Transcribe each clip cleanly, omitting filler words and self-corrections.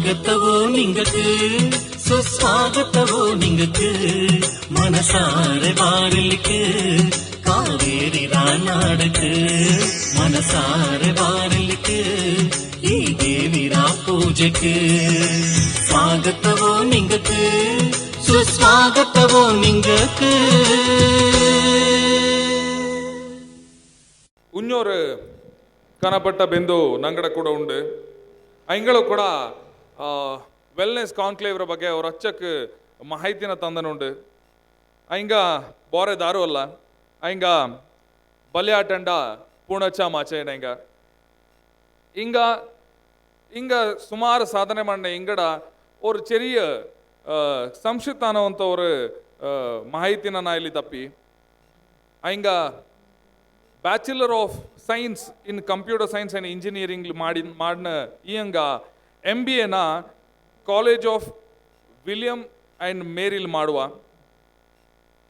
ಸ್ವಾಗತವೋ ನಿಂಗಕ್ಕೆ ಸುಸ್ವಾಗತವೋ ನಿಂಗಕ್ಕೆ ಮನಸಾರೆ ಬಾರಲಿಕ್ಕೆ ಕಾವೇರಿ ರಾನಾಡಕ್ಕೆ ಮನಸಾರೆ ಬಾರಲಿಕ್ಕೆ ಈ ದೇವಿರಾ ಪೂಜೆಗೆ ಸ್ವಾಗತವೋ ನಿಂಗಕ್ಕೆ ಸುಸ್ವಾಗತವೋ ನಿಂಗಕ್ಕೆ. ಉನ್ನೋರು ಕನಪಟ್ಟ ಬೆಂದು ನಂಗಡ ಕೂಡ ಉಂಡು ಅಯ್ಯಗಳು ಕೂಡ ವೆಲ್ನೆಸ್ ಕಾನ್ಕ್ಲೇವ್ರ ಬಗ್ಗೆ ಅವ್ರ ಹಚ್ಚಕ್ಕೆ ಮಾಹಿತಿನ ತಂದನುಂಡು. ಅಯ್ಯಂಗ ಬೋರೆ ದಾರು ಅಲ್ಲ ಅಯ್ಯಂಗ ಬಲ್ಯಾಟಂಡ ಪೂಣಚ ಮಾಚೇನ ಹಿಂಗ ಸುಮಾರು ಸಾಧನೆ ಮಾಡಿದ ಹಿಂಗಡ ஒரு ചെറിയ ಸಂಕ್ಷಿಪ್ತಾನವಂತ ஒரு ಮಾಹಿತಿನ ನಾ ಇಲ್ಲಿ ತಪ್ಪಿ ಅಯ್ಯಂಗ bachelor of science in computer science and engineering ಮಾಡಿನ ಈಯಂಗ MBAನ ಕಾಲೇಜ್ ಆಫ್ ವಿಲಿಯಂ ಆ್ಯಂಡ್ ಮೇರಿಲ್ ಮಾಡುವ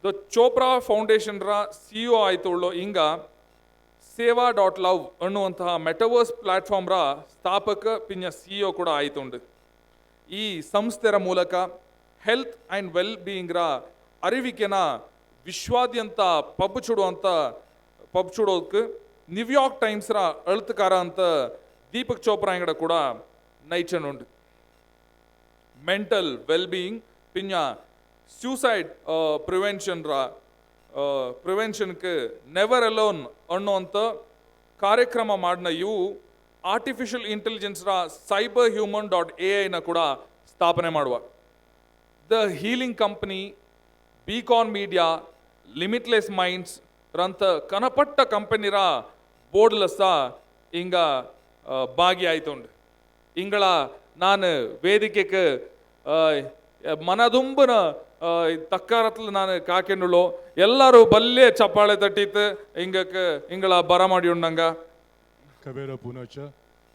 ದ ಚೋಪ್ರಾ ಫೌಂಡೇಶನ್ರ CEO ಆಯ್ತು. ಹಿಂಗ ಸೇವಾ.love ಅನ್ನುವಂತಹ ಮೆಟವರ್ಸ್ ಪ್ಲಾಟ್ಫಾರ್ಮ್ರ ಸ್ಥಾಪಕ ಪಿಂಜ CEO ಕೂಡ ಆಯ್ತುಂಡು. ಈ ಸಂಸ್ಥೆರ ಮೂಲಕ ಹೆಲ್ತ್ ಆ್ಯಂಡ್ ವೆಲ್ ಬೀಯಿಂಗ್ರ ಅರಿವಿಕೆನ ವಿಶ್ವಾದ್ಯಂತ ಪಬ್ ಚುಡೋದಕ್ಕೆ ನ್ಯೂಯಾರ್ಕ್ ಟೈಮ್ಸ್ರ ಅಳ್ತಕಾರ ಅಂತ ದೀಪಕ್ ಚೋಪ್ರಾ ಇಂಗಡ ಕೂಡ ನೈಚನುಂಡು. ಮೆಂಟಲ್ ವೆಲ್ ಬೀಯಿಂಗ್ ಪಿಂಜ ಸೂಸೈಡ್ ಪ್ರಿವೆನ್ಷನ್ಗೆ ನೆವರ್ ಅಲೋನ್ ಅನ್ನುವಂಥ ಕಾರ್ಯಕ್ರಮ ಮಾಡಿನ ಇವು ಆರ್ಟಿಫಿಷಿಯಲ್ ಇಂಟೆಲಿಜೆನ್ಸ್ರ cyberhuman.ai ಕೂಡ ಸ್ಥಾಪನೆ ಮಾಡುವ. The healing company, beacon media, limitless minds ರಂತ ಕನಪಟ್ಟ ಕಂಪನಿರ ಬೋರ್ಡ್ಲಸ ಹಿಂಗ ಭಾಗಿಯಾಯ್ತುಂಡು. ಹಿಂಗಳ ನಾನು ವೇದಿಕೆಗೆ ಮನದುಂಬನ ತಕ್ಕಾರತ್ಲು ನಾನು ಕಾಕೆಂಡುಳು ಎಲ್ಲರೂ ಬಲ್ಲೆ ಚಪ್ಪಾಳೆ ತಟ್ಟಿತ್ತು ಹಿಂಗಳ ಬರ ಮಾಡಿ ಉಂಡಂಗ Kavera Poonacha,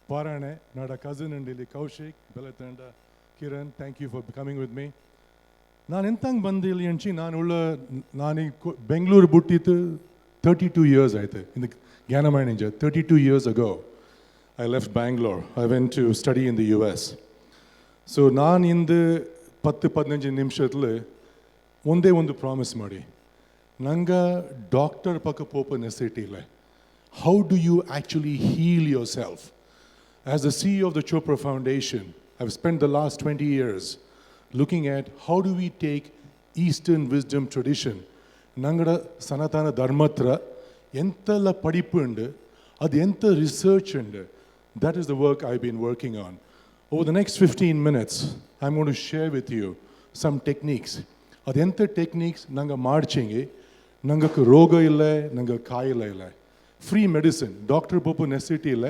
Parane, Nada cousin and Lily Kaushik, Balyatanda, Kiran, thank you for coming with me. Nan entang bandili anchi nani Bangalore buttitu 32 years aithe. In the Gyanamaya Ninja, 32 years ago, I left Bangalore. I went to study in the US. So nan in the 10-15 ನಿಮಿಷದಲ್ಲಿ ಒಂದೇ ಒಂದು promise ಮಾಡಿ ನಂಗೆ doctor ಪಕ್ಕ ಪೋಪ necessity ಇಲ್ಲ. How do you actually heal yourself? As the CEO of the Chopra Foundation, I've spent the last 20 years looking at how do we take Eastern wisdom tradition, Nangada Sanatana Dharmatra, entala padippundu, adu enta research undu. That is the work I've been working on. Over the next 15 minutes, I'm going to share with you some techniques. Adu enta techniques nanga marchingi, nangaku roga illa, nanga kaayila illa. Free medicine, Dr. Popu necessity ಇಲ್ಲ.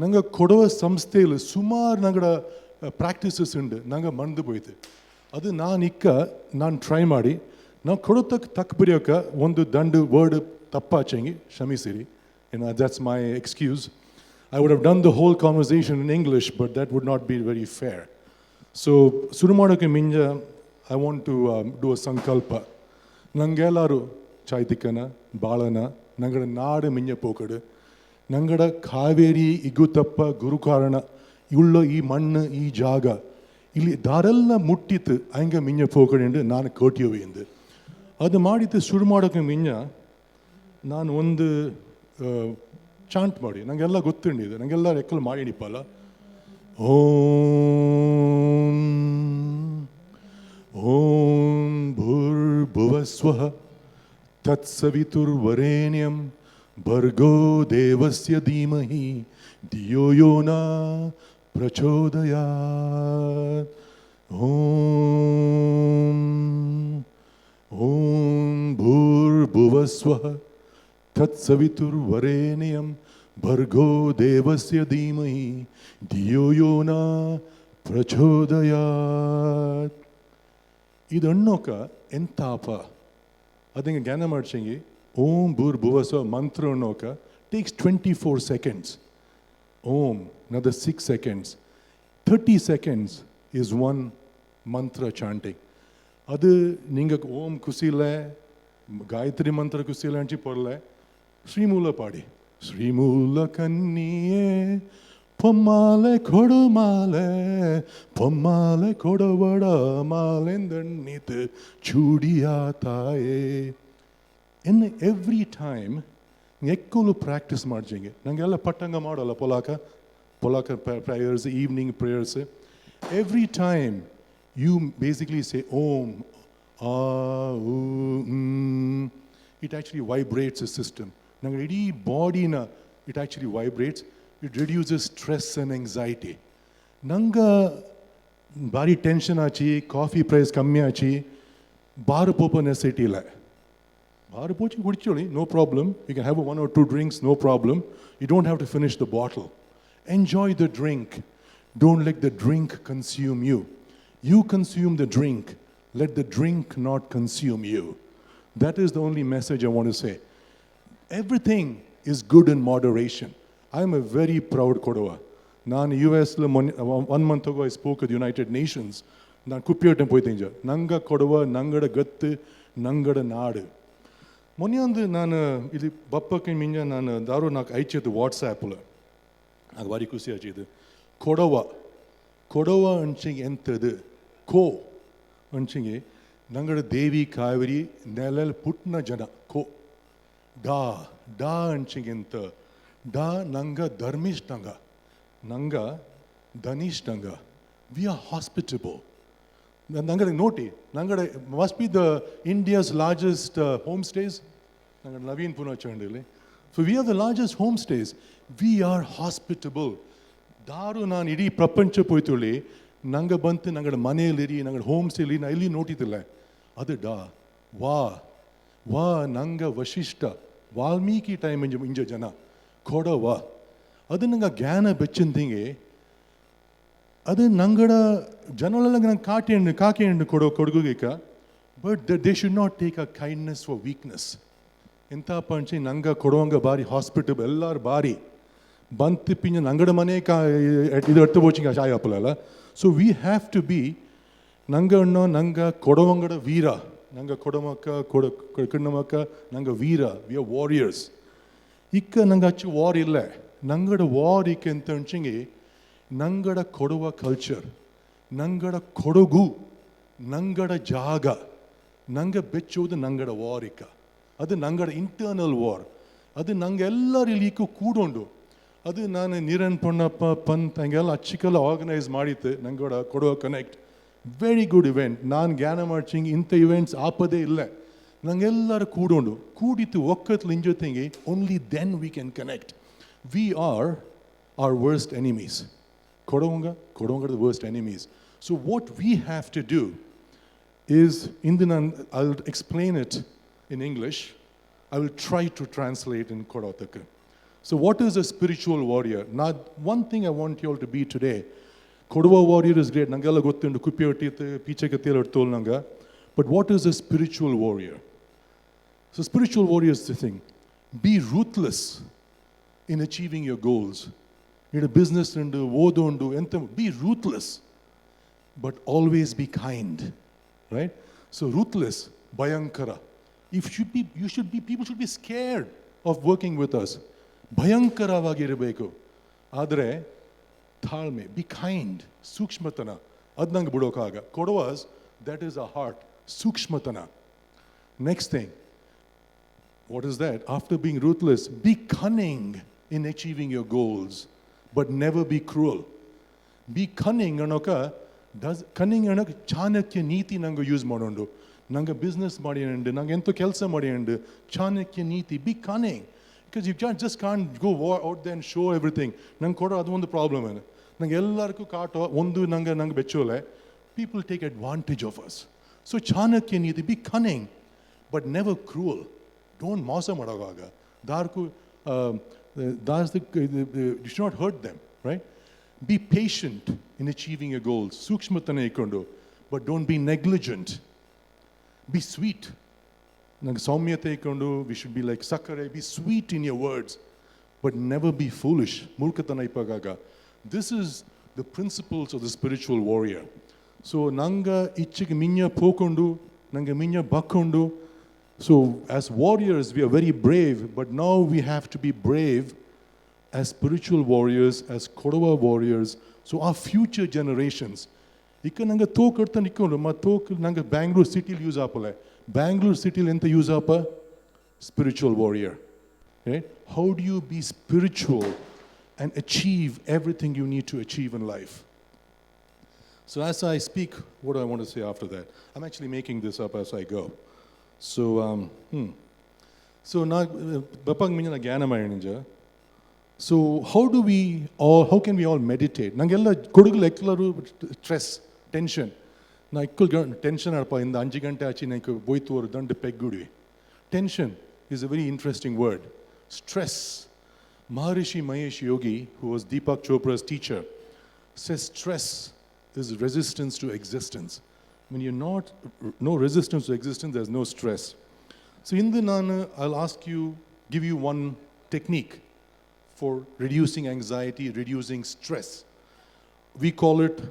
ನಂಗೆ ಕೊಡುವ ಸಂಸ್ಥೆಯಲ್ಲಿ ಸುಮಾರು ನಂಗಡ practices ಉಂಡು ನಂಗೆ ಮರ್ದು ಹೋಯ್ತು. ಅದು ನಾನು ಟ್ರೈ ಮಾಡಿ ನಾವು ಕೊಡೋತಕ್ಕೆ ತಕ್ಕ ಬರೆಯೋಕೆ ಒಂದು ದಂಡು word ತಪ್ಪಾಚಂಗಿ ಕ್ಷಮಿಸಿರಿ. That's my excuse. I would have done the whole conversation in English, but that would not be very fair. So ಶುರು ಮಾಡೋಕ್ಕೆ ಮುಂಚೆ I want to do a sankalpa. ನಂಗೆಲ್ಲರೂ ಚಾಯ್ತಿಕನ ಬಾಳನ ನಂಗಡ ನಾಡು ಮಿಂಜ ಪೋಕಡು ನಂಗಡ ಕಾವೇರಿ ಇಗುತಪ್ಪ ಗುರುಕಾರಣ ಇವುಳ್ಳ ಈ ಮಣ್ಣು ಈ ಜಾಗ ಇಲ್ಲಿ ದಾರೆಲ್ಲ ಮುಟ್ಟಿತ್ತು ಹಂಗೆ ಮಿಂಜ ಪೋಕಡು ನಾನು ಕೋಟಿಯೋವೆಂದು ಅದು ಮಾಡಿತ್ತು. ಶುರು ಮಾಡೋಕೆ ಮಿಂಜ ನಾನು ಒಂದು ಚಾಂಟ್ ಮಾಡಿ ನಂಗೆಲ್ಲ ಗೊತ್ತುಂಡಿದೆ, ನಂಗೆಲ್ಲ ರೆಕ್ಕಲು ಮಾಡಿನಿಪ್ಪಲ್ಲ. ಓಂ ಓಂ ಭೂರ್ಭುವಸ್ವಃ ತತ್ಸವಿತುರ್ವರೇಣ್ಯಂ ಭರ್ಗೋ ದೇವಸ್ಯ ಧೀಮಹಿ ಧಿಯೋ ಯೋ ನ ಪ್ರಚೋದಯಾತ್. ಓಂ ಓಂ ಭೂರ್ಭುವಸ್ವಃ ತತ್ಸವಿತುರ್ವರೇಣ್ಯಂ ಭರ್ಗೋ ದೇವಸ್ಯ ಧೀಮಹಿ ಧಿಯೋ ಯೋ ನ ಪ್ರಚೋದಯಾತ್. ಇದು ಅನ್ನೋಕ ಎಂತಾಪ ಅದಂಗೆ ಜ್ಞಾನ ಮಾಡ್ಸಂಗಿ. ಓಂ ಭೂರ್ ಭುವಸ್ವ ಮಂತ್ರ ಅನ್ನೋಕ takes 24 seconds. Om, another 6 seconds. 30 seconds is one mantra chanting. ಅದು ನಿಂಗೆ ಓಂ ಕುಸಿಲ್ಲ, ಗಾಯತ್ರಿ ಮಂತ್ರ ಕುಸಿಲ್ಲ ಅಂಚಿ ಪೊರ್ಲೆ ಶ್ರೀಮೂಲ ಪಾಡಿ. ಶ್ರೀಮೂಲ ಕನ್ನಿಯೇ பொம்மாலை கொடுமாலை பொம்மாலை கொடவட மாலைந்தண்ணித்து ಚೂಡಿಯಾ ತಾಯೇ ಇನ್ನು ಎವ್ರಿ ಟೈಮ್ ಎಕ್ಕಲು ಪ್ರಾಕ್ಟೀಸ್ ಮಾಡ್ಜಂಗೆ ನಂಗೆಲ್ಲ ಪಟ್ಟಂಗ ಮಾಡೋಲ್ಲ ಪೊಲಾಕ prayers evening prayers every time you basically say om it actually vibrates the system nanga idi body na it actually vibrates, it reduces stress and anxiety nanga bari tension achi coffee price kammi achi bar popa necessity illa bar pochi kudicholi no problem, you can have one or two drinks no problem, you don't have to finish the bottle, enjoy the drink, don't let the drink consume you. You consume the drink, let the drink not consume you. That is the only message I want to say. Everything is good in moderation. I am a very proud Kodava. ನಾನು US 1 month ago I spoke at the United Nations. ನಾನು ಕುಪ್ಪಿಯಟ್ಟೆ ಪೋಯ್ತಿಂಜ ನಂಗ ಕೊಡವ ನಂಗಡ ಗತ್ತು ನಂಗಡ ನಾಡು ಮೊನ್ನೆ ನಾನು ಇಲ್ಲಿ ಬಪ್ಪಕ್ಕೆ ಮಿಂಜ ನಾನು ದಾರು ನಾಲ್ಕು ಐಚಿದ್ದು ವಾಟ್ಸಾಪ್ಲ నాకు ಭಾರಿ ಖುಷಿ ಆಚಿದ್ದು ಕೊಡವ ಅಂಚಿಗೆ ಎಂಥದ್ದು ಕೋ ಅಂಚಿಗೆ ನಂಗಡ ದೇವಿ ಕಾವೇರಿ ನೆಲಲ್ ಪುಟ್ನ ಜನ ಕೋ ಡಾ ಅಂಚಿಗೆ ಎಂತ ಡಾ ನಂಗ ಧರ್ಮಿಷ್ಠಂಗ ನಂಗ ಧನಿಷ್ಠಂಗ ವಿ ಆರ್ ಹಾಸ್ಪಿಟಬಲ್ ನಂಗಡ ನೋಟಿ ನಂಗಡ must be the India's largest home stays ನಂಗಡ ನವೀನ್ ಪೂನಾಚ ಅಂಡಿಲಿ so we are the largest home stays we are hospitable ದಾರು ನಾನು ಇಡೀ ಪ್ರಪಂಚ ಪೋಯ್ತುಳ್ಳಿ ನಂಗೆ ಬಂತು ನಂಗಡ ಮನೆಯಲ್ಲಿರಿ ನಂಗಡ ಹೋಮ್ ಸ್ಟೇಲಿ ನಾ ಎಲ್ಲಿ ನೋಟಿದ್ದಿಲ್ಲ ಅದು ವಾ ನಂಗೆ ವಶಿಷ್ಠ ವಾಲ್ಮೀಕಿ ಟೈಮ್ ಇಂಜ ಜನ ಕೊಡವ ಅದು ನಂಗೆ ಜ್ಞಾನ ಬೆಚ್ಚಂತಿಗೆ ಅದು ನಂಗಡ ಜನರೆಲ್ಲ ನಂಗೆ ಕಾಕೆ ಹಣ್ಣು ಕೊಡಗುಗೇಕ but they should not take a kindness for weakness ಎಂಥ ಪಂಚಿ ನಂಗೆ ಕೊಡುವಂಗ ಬಾರಿ ಹಾಸ್ಪಿಟಲ್ ಎಲ್ಲರೂ ಬಾರಿ ಬಂತು ಪಿಂಜ ನಂಗಡ ಮನೆ ಇದು ಎಡ್ತು ಬೋಚಿಂಗ ಚಾಯ್ ಹಾಪಲ್ಲ so we have to be ನಂಗೆ ಕೊಡವಂಗಡ ವೀರ ನಂಗೆ ಕೊಡಮಕ್ಕ ಕಣ್ಣಮಕ್ಕ ನಂಗೆ ವೀರ ವಿ ಆರ್ ವಾರಿಯರ್ಸ್ ಇಕ್ಕ ನಂಗೆ ಹಚ್ಚು ವಾರ್ ಇಲ್ಲ ನಂಗಡ ವಾರ್ ಇಕ್ಕ ಅಂತ ಅಂಚಿಗೆ ನಂಗಡ ಕೊಡುವ ಕಲ್ಚರ್ ನಂಗಡ ಕೊಡಗು ನಂಗಡ ಜಾಗ ನಂಗೆ ಬೆಚ್ಚೋದು ನಂಗಡ ವಾರ್ ಇಕ್ಕ ಅದು ನಂಗಡ ಇಂಟರ್ನಲ್ ವಾರ್ ಅದು ನಂಗೆಲ್ಲರೂ ಇಲ್ಲಿ ಇಕ್ಕ ಕೂಡೊಂಡು ಅದು ನಾನು ನೀರನ್ ಪೊನ್ನಪ್ಪ ಪಂತ್ ಹಂಗೆಲ್ಲ ಅಚ್ಚಿಕೆಲ್ಲ ಆರ್ಗನೈಸ್ ಮಾಡಿತ್ತು ನಂಗೆ ಕೊಡುವ ಕನೆಕ್ಟ್ ವೆರಿ ಗುಡ್ ಇವೆಂಟ್ ನಾನು ಜ್ಞಾನ ಮಾಡ್ಚಿಂಗ್ ಇಂಥ ಇವೆಂಟ್ಸ್ ಆಪದೇ ಇಲ್ಲ ನಂಗೆಲ್ಲರೂ ಕೂಡಿತ್ತು ಒಕ್ಕತ್ಲು ಇನ್ ಜೊತೆಗೆ only then we can connect we are are worst enemies ಕೊಡವಂಗದ worst enemies so what we have to do is I will explain it in English I will try to translate in ಕೊಡೋತಕ್ಕೆ. So what is a spiritual warrior? Now, one thing I want you all to be today, Kodava warrior is great. Nangala gottundu kuppi ottite piche kattiyalla ettol nanga. But what is a spiritual warrior? So spiritual warrior is the thing. Be ruthless in achieving your goals. In a business undu odondu enta be ruthless, but always be kind, right? So ruthless, bhayankara. People should be scared of working with us. ಭಯಂಕರವಾಗಿರಬೇಕು ಆದರೆ ತಾಳ್ಮೆ be kind ಸೂಕ್ಷ್ಮತನ ಅದು ನಂಗೆ ಬಿಡೋಕ್ಕಾಗ Kodavas that is a heart ಸೂಕ್ಷ್ಮತನ next thing what is that after being ruthless be cunning in achieving your goals but never be cruel be cunning cunning ಅನ್ನೋಕೆ ಚಾಣಕ್ಯ ನೀತಿ ನಂಗೆ ಯೂಸ್ ಮಾಡೋಂಡು ನಂಗೆ ಬಿಸ್ನೆಸ್ ಮಾಡಿ ಅಂಡು ನಂಗೆ ಎಂತೋ ಕೆಲಸ ಮಾಡಿ ಅಂಡು ಚಾಣಕ್ಯ ನೀತಿ B ಕನ್ನಿಂಗ್ because you just can't go out there and show everything. ನಂಗೆ ಕೊಡೋ ಅದು ಒಂದು ಪ್ರಾಬ್ಲಮ್ ಏನು ನಂಗೆ ಎಲ್ಲರಿಗೂ ಕಾಟೋ ಒಂದು ನಂಗೆ ಬೆಚ್ಚೋಲೆ people take advantage of us. So Chanakya ನೀತಿ B ಕನ್ನಿಂಗ್ but never cruel don't ಮೋಸ ಮಾಡೋವಾಗ you should not hurt them, right? Be patient in achieving your goals. ಸೂಕ್ಷ್ಮತನ ಇಕ್ಕೊಂಡು but don't be negligent. Be sweet. ನಂಗೆ ಸೌಮ್ಯತೆ ಇಕ್ಕೊಂಡು ವಿ ಶುಡ್ ಬಿ ಲೈಕ್ ಸಕ್ಕರೆ be sweet in your words but never be foolish ಮೂರ್ಖತನ ಇಪ್ಪಾಗ this is the principles of the spiritual warrior so ನಂಗೆ ಇಚ್ಚಿಗೆ ಮಿಂಜ ಪೋಕೊಂಡು ನಂಗೆ ಮಿಂಜ ಬಕ್ಕೊಂಡು so as warriors we are very brave but now we have to be brave as spiritual warriors, as Kodava warriors, so our future generations. Ikka nanga thok edutha nikkondu ma thok nanga Bangalore city use apale. Bangalore city enta use apa spiritual warrior. Right? How do you be spiritual and achieve everything you need to achieve in life? So as I speak, what do I want to say after that? I'm actually making this up as I go. So, So now, Bapang minya gyanamaya ninja. So how can we all meditate? Nangella kodugul ekkalaru stress, tension. Na ikkul tension arpa inda 5 gante achi naku boytu oru dandu peggudi. Tension is a very interesting word. Stress. Maharishi Mahesh Yogi, who was Deepak Chopra's teacher, says stress is resistance to existence. When you're no resistance to existence, there's no stress. So in the Nana, I'll give you one technique for reducing anxiety, reducing stress. We call it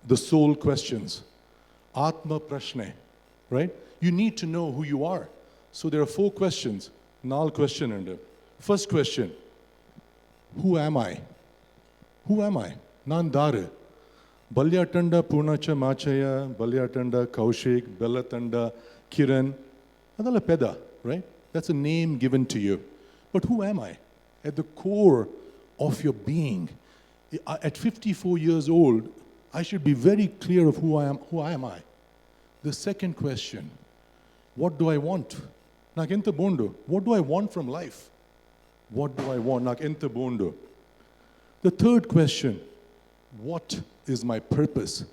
the soul questions. Atma Prashne, right? You need to know who you are. So there are 4 questions. Nal question under. First question, who am I? Who am I? Nan Daru. Balyatanda, Poonacha, Machaiah, Balyatanda, Coorg, Balyatanda, Kiran. Adala Peda, right? That's a name given to you. But who am I? At the core of your being. At 54 years old, I should be very clear of who I am. Who am I? The second question, what do I want? Nak enta bondo. What do I want from life? What do I want? Nak enta bondo. The third question, what is my purpose?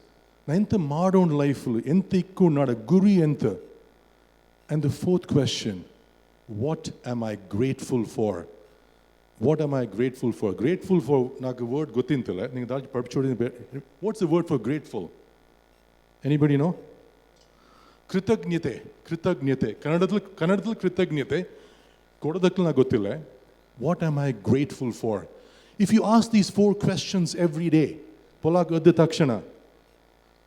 Na enta maadon life enta ikku nada guri enta. And the fourth question, what am I grateful for? What am I grateful for? Grateful for naku word gotintilla. Ninga daji parpichodi. What's the word for grateful? Anybody know? Kritagnite. Kritagnite. Kannadathal kritagnite. Kodadakkal na gottilla. What am I grateful for? If you ask these 4 questions every day, polak adda takshana,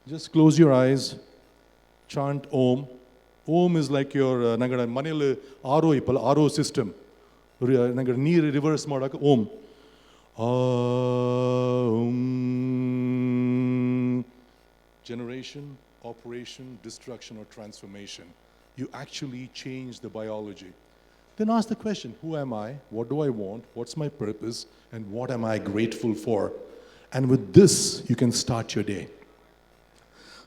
just close your eyes, chant Om. Om is like your nagada manil RO system. Nagada neer reverse madaka Om. Om. Generation, operation, destruction, or transformation. You actually change the biology. Then ask the question, who am I? What do I want? What's my purpose? And what am I grateful for? And with this, you can start your day.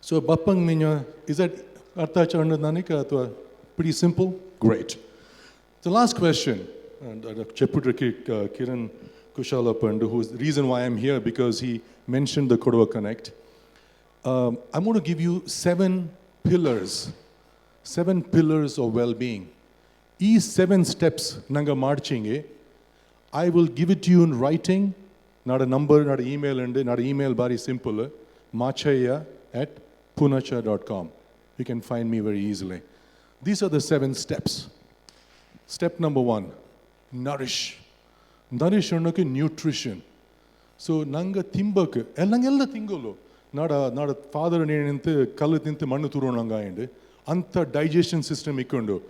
So, Bappang Minya, is that Artha Charnadanika? Pretty simple? Great. The last question, Chepudra Kiran Kushala Pandu, who's the reason why I'm here, because he mentioned the Kodava Connect. I'm going to give you 7 pillars of well-being. These 7 steps, nanga marching, I will give it to you in writing, not a number, not an email, not an email, very simple, machaiah@poonacha.com. You can find me very easily. These are the 7 steps. Step number 1, nourish. Nourish is nutrition. So, nanga timbak, ella tingolo. Not a father ninte kallu tinte mannu turunanga inde. Anta digestion system ikkondo.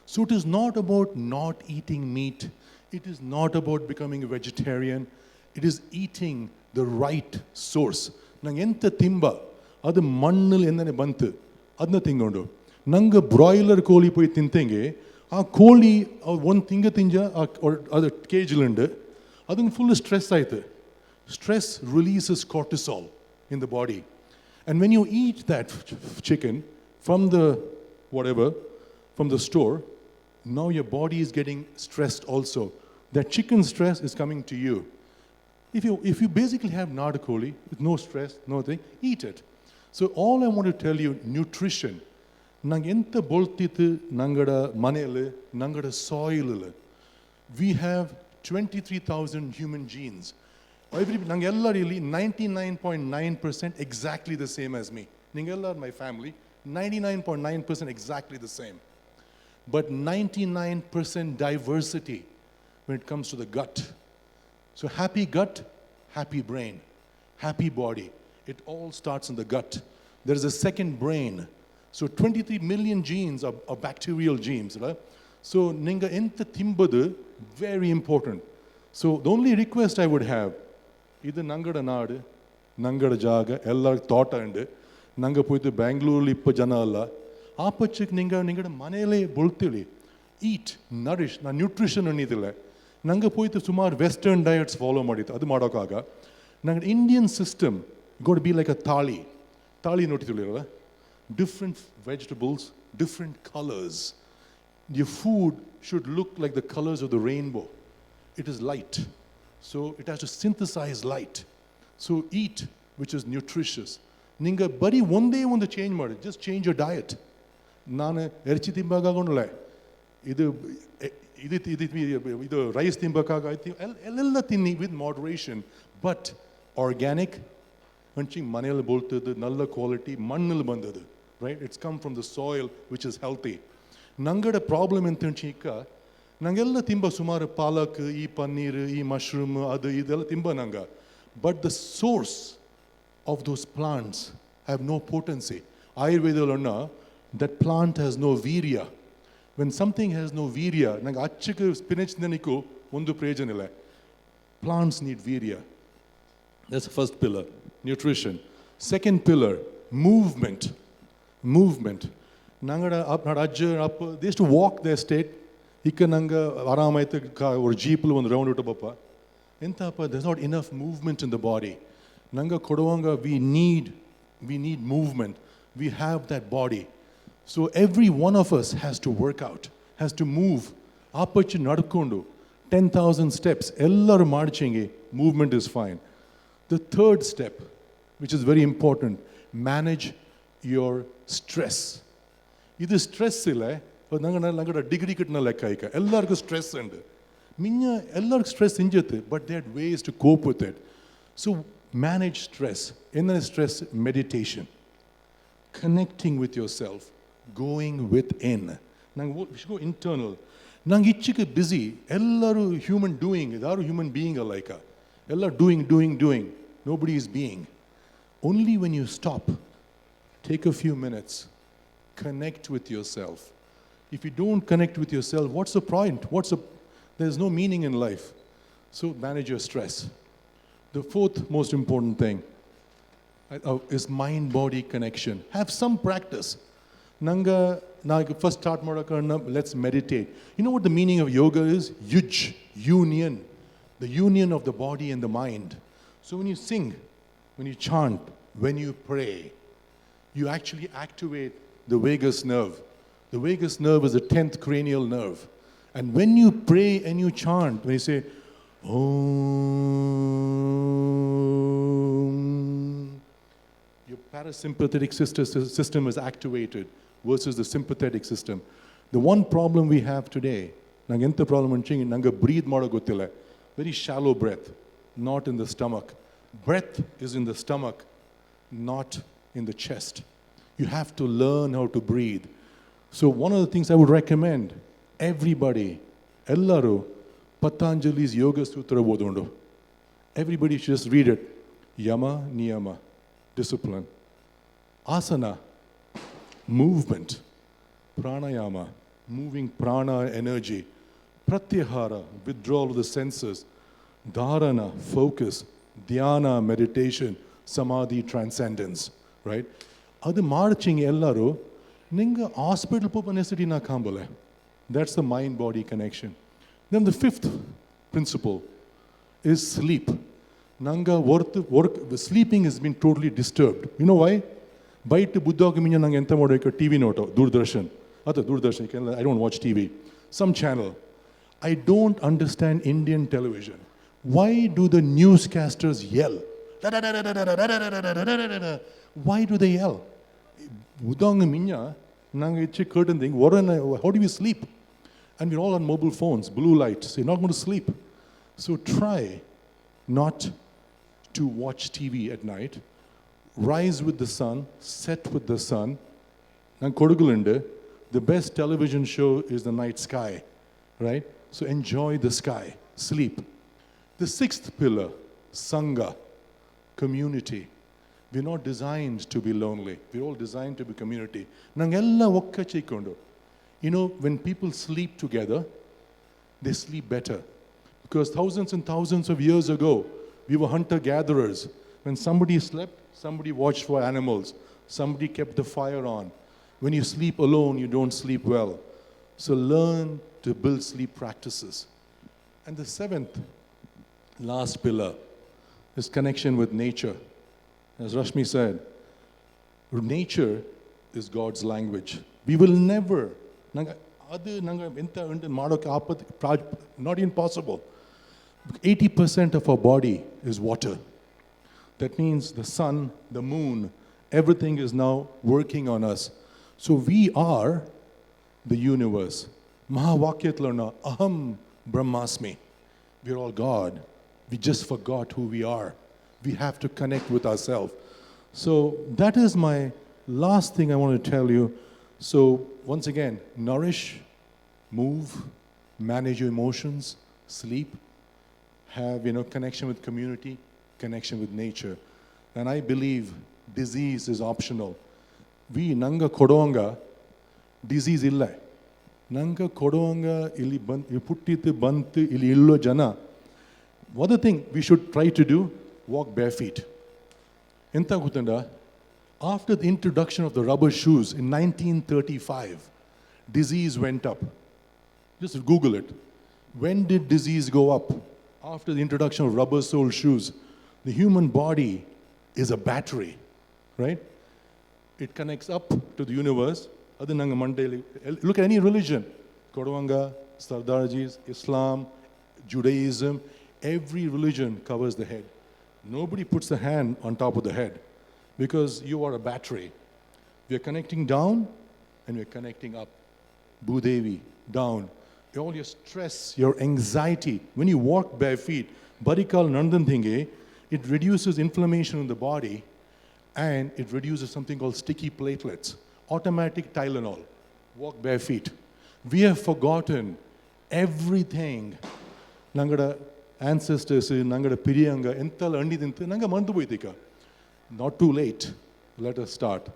So it is not about not eating meat. It is not about becoming a vegetarian. It is eating the right source. Nang enta timba, adu mannil endane bantu. Adna tingondo. Nanga broiler koli poi tintenge, a koli one tinga tinja or other cage linde, adun full stress aithe. Stress releases cortisol in the body. And when you eat that chicken from the store, now your body is getting stressed also. That chicken stress is coming to you. If you basically have nadakoli with no stress, nothing, eat it. So all I want to tell you, nutrition. Nang enta boltitu nangada manele, nangada soil. We have 23,000 human genes. Nangella really 99.9% exactly the same as me. Ningella, my family, 99.9% exactly the same. But 99% diversity when it comes to the gut. So happy gut, happy brain, happy body. It all starts in the gut. There is a second brain. So 23 million genes are bacterial genes. Right? So ninga enta timbadu, very important. So the only request I would have, ಇದು ನಂಗಡ ನಾಡು ನಂಗಡ ಜಾಗ ಎಲ್ಲರ ತೋಟ ಉಂಡು ನಂಗೆ ಪೋಯ್ತು ಬ್ಯಾಂಗ್ಳೂರಲ್ಲಿ 20 ಜನ ಅಲ್ಲ ಆಪಚ್ಚಕ್ಕೆ ನಿಂಗಡ ಮನೆಯಲ್ಲೇ ಬೊಳ್ತೀಳಿ ಈಟ್ ನರಿಶ್ ನಾನು ನ್ಯೂಟ್ರಿಷನ್ ಅನ್ನಿದಿಲ್ಲ ನಂಗೆ ಪೋಯ್ತು ಸುಮಾರು ವೆಸ್ಟರ್ನ್ ಡಯಟ್ಸ್ ಫಾಲೋ ಮಾಡಿತ್ತು ಅದು ಮಾಡೋಕ್ಕಾಗ ನಂಗೆ Indian system god be like a ತಾಳಿ ನೋಡ್ತಿಳಿರಲ್ಲ different vegetables, different colors. Your food should look like the colors of the rainbow. It is light. So it has to synthesize light. So eat, which is nutritious. Ninga bari one day change ಮಾಡಿ just change your diet. ನಾನು ಎರ್ಚಿ ತಿಂಬಾಗಲ್ಲ ಇದು rice ತಿಂಬಕ್ಕಾಗೈತಿ ಎಲ್ಲ ತಿನ್ನಿ with moderation, but organic ಹಂಚಿಂಗ್ ಮನೆಯಲ್ಲಿ ಬೋಳ್ತದ್ದು ನಲ್ಲ quality ಮಣ್ಣಲ್ಲಿ ಬಂದದ್ದು right? It's come from the soil which is healthy. ನಂಗಡ problem ಎಂತ ಈಗ ನಂಗೆಲ್ಲ ತಿಂಬ ಸುಮಾರು ಪಾಲಕ್ ಈ ಪನ್ನೀರ್ ಈ ಮಶ್ರೂಮ್ ಅದು ಇದೆಲ್ಲ ತಿಂಬ ನಂಗೆ but the source of those plants have no potency ಆಯುರ್ವೇದಲ್ಲ ದಟ್ ಪ್ಲಾಂಟ್ ಹ್ಯಾಸ್ ನೋ ವೀರ್ಯ ವೆನ್ ಸಮಥಿಂಗ್ ಹ್ಯಾಸ್ ನೋ ವೀರ್ಯ ನಂಗೆ ಅಚ್ಚಕ್ಕೆ ಸ್ಪಿನಚ್ ನನಗೂ ಒಂದು ಪ್ರಯೋಜನ ಇಲ್ಲ ಪ್ಲಾಂಟ್ಸ್ ನೀಡ್ ವೀರ್ಯ that's first pillar nutrition second pillar movement ನಂಗಡ ನಾಡು ಅಜ್ಜ ಅಪ್ಪ they to walk the state ಈಗ ನಂಗೆ ಆರಾಮಾಯ್ತು ಅವ್ರ ಜೀಪಲ್ಲಿ ಒಂದು ರೌಂಡ್ ಇಟ್ಟಬಪ್ಪ ಎಂತಪ್ಪ there's not enough movement in the body ನಂಗೆ ಕೊಡುವಂಗ we need movement we have that body so every one of us has to work out has to move ಆಪಚ್ಚು ನಡ್ಕೊಂಡು 10,000 steps ಎಲ್ಲರೂ ಮಾಡ್ಚಂಗೆ movement is fine the third step which is very important manage your stress. ಇದು stress ಇಲ್ಲ ನಂಗಡ degree ಕಟ್ಟಿನ ಲೆಕ್ಕ ಈಗ ಎಲ್ಲರಿಗೂ ಸ್ಟ್ರೆಸ್ ಉಂಡು ಮಿನ್ನ ಎಲ್ಲರಿಗೂ ಸ್ಟ್ರೆಸ್ ಇಂಜತ್ತೆ but they had ways to cope with it so manage stress ಏನ stress meditation connecting with your self going within ನಂಗೆ ಗೋ ಇಂಟರ್ನಲ್ ನಂಗೆ ಇಚ್ಚಿಗೆ ಬ್ಯುಸಿ ಎಲ್ಲರೂ ಹ್ಯೂಮನ್ ಡೂಯಿಂಗ್ ಯಾರು ಹ್ಯೂಮನ್ ಬೀಯಿಂಗ್ ಅಲ್ಲ ಈಗ ಎಲ್ಲ doing nobody is being only when you stop take a few minutes, connect with yourself. If you don't connect with yourself, what's the point? There's no meaning in life. So manage your stress. The fourth most important thing is mind-body connection. Have some practice. Nanga, first start madakana, let's meditate. You know what the meaning of yoga is? Yuj, union. The union of the body and the mind. So when you sing, when you chant, when you pray, you actually activate the vagus nerve. The vagus nerve is the 10th cranial nerve. And when you pray and you chant, when you say, Om, your parasympathetic system is activated versus the sympathetic system. The one problem we have today, nange enta problem anching nange breathe mado gottilla. Very shallow breath, not in the stomach. Breath is in the stomach, not in the chest. You have to learn how to breathe. So one of the things I would recommend, everybody, ellaru, Patanjali's Yoga Sutra odondo. Everybody should just read it. Yama, Niyama, discipline. Asana, movement. Pranayama, moving prana energy. Pratyahara, withdrawal of the senses. Dharana, focus. Dhyana, meditation. Samadhi, transcendence. Right? ಅದು ಮಾಡ್ಚಿಂಗ್ ಎಲ್ಲರೂ ನಿಂಗೆ hospital ಪೋಪ necessity ನಾ ಕಾಂಬಲೆ that's the mind body connection. Then the fifth principle is sleep. Nanga work sleeping has been totally disturbed. You know why? Bite buddha minya nanga enta modeka TV noto Doordarshan. I don't watch TV. Some channel. I don't understand Indian television. Why do the newscasters yell? Why do they yell? Udanga minya nanga ichi curtain thing. How do we sleep? And we're all on mobile phones, blue light. So you're not going to sleep. So try not to watch TV at night. Rise with the sun, set with the sun. And Kodugulinde, the best television show is The Night Sky, right? So enjoy the sky, sleep. The sixth pillar, Sangha, community. We're not designed to be lonely. We're all designed to be community. Nangella okka cheikondo. You know, when people sleep together, they sleep better. Because thousands and thousands of years ago, we were hunter-gatherers. When somebody slept, somebody watched for animals. Somebody kept the fire on. When you sleep alone, you don't sleep well. So learn to build sleep practices. And the seventh, last pillar, is connection with nature. As Rashmi said, nature is God's language. We will never, not even possible. 80% of our body is water. That means the sun, the moon, everything is now working on us. So we are the universe. Mahavakyatlana, aham brahmasmi. We're all God. We just forgot who we are. We have to connect with ourselves. So that is my last thing I want to tell you. So once again, nourish, move, manage your emotions, sleep, have connection with community, connection with nature. And I believe disease is optional. We nanga kodonga disease illa. Nanga kodonga ili puttitu bantu ili illo jana. What the thing we should try to do? Walk barefoot. Enta gutanda, after the introduction of the rubber shoes in 1935, disease went up. Just Google it. When did disease go up? After the introduction of rubber-soled shoes. The human body is a battery, right? It connects up to the universe. Look at any religion. Kodavanga, Sardarjis, Islam, Judaism, every religion covers the head. Nobody puts the hand on top of the head because you are a battery. We are connecting down and we are connecting up. Bhudevi, down. All your stress, your anxiety. When you walk barefoot, Barikal Nandan Thinge, it reduces inflammation in the body and it reduces something called sticky platelets. Automatic Tylenol. Walk barefoot. We have forgotten everything. Nangada ancestors, Nangada Piriyanga, Ental Andidintu, Nanga Mandubuitika. Not too late. Let us start.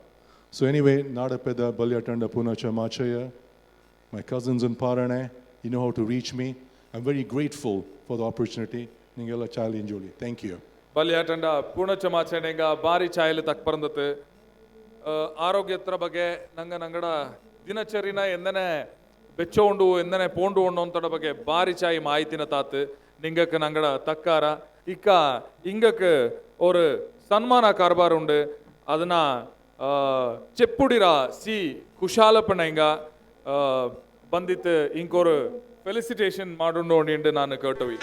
So anyway, Nadapeda, Balyatanda, Poonacha, Machaiah, my cousins in Parane, you know how to reach me. I'm very grateful for the opportunity. Ningela Charlie and Julie. Thank you. Balyatanda, Poonacha, Machaiah, Bari Chayla Takparandate, Arogyatra Bage, Nanga Nangada, Dinacharina, and then Bechondu, and then a Pondu on Tadabage, Bari Chai, Maitina Tate, Ninga Kanangada, Takara, Ika, Ingaka, or Sanmana Karbarunde, Adana, Cheppudira, C, Kushala Pananga, Bandit, Inkor, felicitation, Maduno, and Nana Kurtavi.